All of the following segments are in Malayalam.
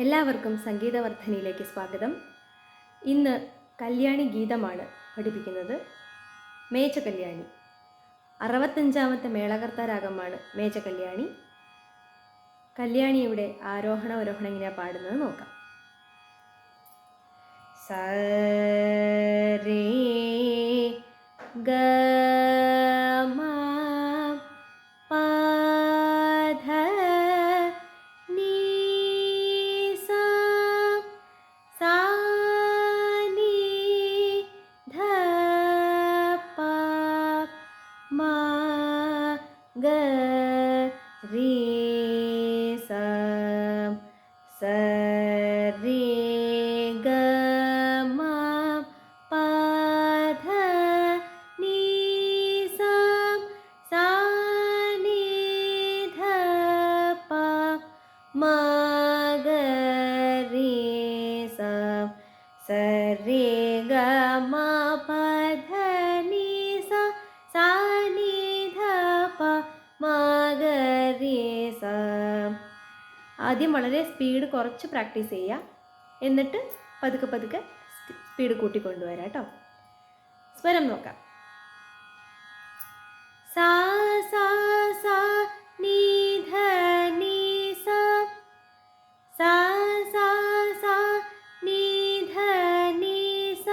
എല്ലാവർക്കും സംഗീതവർദ്ധനയിലേക്ക് സ്വാഗതം. ഇന്ന് കല്യാണി ഗീതമാണ് പഠിപ്പിക്കുന്നത്. മേച്ചകല്യാണി 65ാമത്തെ മേളകർത്താരാഗമാണ് മേച്ചകല്യാണി. കല്യാണിയുടെ ആരോഹണ അവരോഹണം ഇങ്ങനെ പാടുന്നത് നോക്കാം. സ രേ ഗ മ പ ധ നീ സ സാ നീ ധ പ മ ഗ രീ സ സ രേ ഗ മ പ ധ നീ സ സാ നീ ധ പ മ ഗ രീ സ സ രേ ഗ മ പ ധ നീ സ സാ നീ ധ പ മ ഗ രീ സ. ആദ്യം വളരെ സ്പീഡ് കുറച്ച് പ്രാക്ടീസ് ചെയ്യുക, എന്നിട്ട് പതുക്കെ പതുക്കെ സ്പീഡ് കൂട്ടിക്കൊണ്ടുവരാം കേട്ടോ. സ്വരം നോക്കാം. സാ സാ സാ നീ ധ നീ സ സാ സാ സാ നീ ധ നീ സ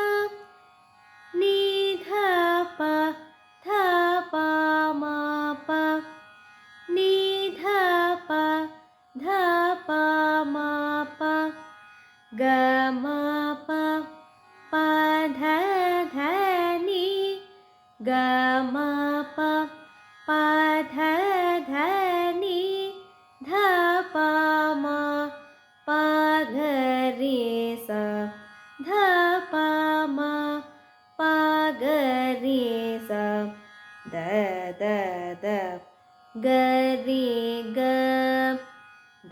നീ ധ പ ധ പ മ പ നീ ധ പ ധ പ മ പ ഗ മ പ പ ധ ധ നീ ഗ മ പ പ ധ ധ നീ ധ പ മ പ ഗ രീ സ ധ പ മ പ ഗ രീ സ ദ ദ ദ ഗ രീ ഗ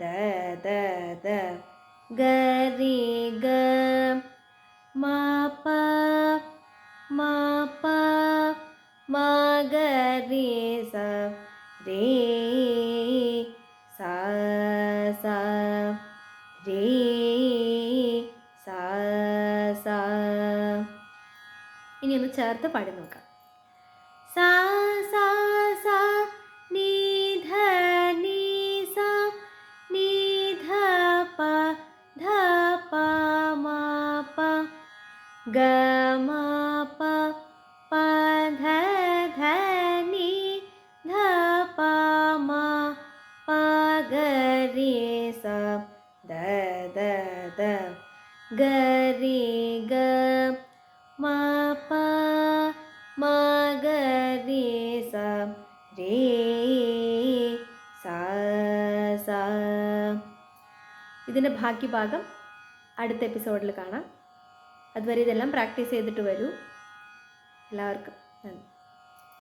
ദ ദ ദ ഗ രീ ഗ മ പ മ പ മ ഗ രീ സ രേ സ സ രേ സ സ. ഇനി ഒന്ന് ചേർത്ത് പാടി നോക്കാം. സാ സാ സാ നീ ധ നീ സ നീ ധ പ ധ പ മ പ ഗ മ പ പ ധ ധ നീ ധ പ മ പ ഗ രീ സ ദ ദ ദ ഗ രീ ഗ മ പ മ ഗ രീ സ രേ സ സ. ഇതിൻ്റെ ബാക്കി ഭാഗം അടുത്ത എപ്പിസോഡിൽ കാണാം. അതുവരെ ഇതെല്ലാം പ്രാക്ടീസ് ചെയ്തിട്ട് വരൂ. എല്ലാവർക്കും നന്ദി.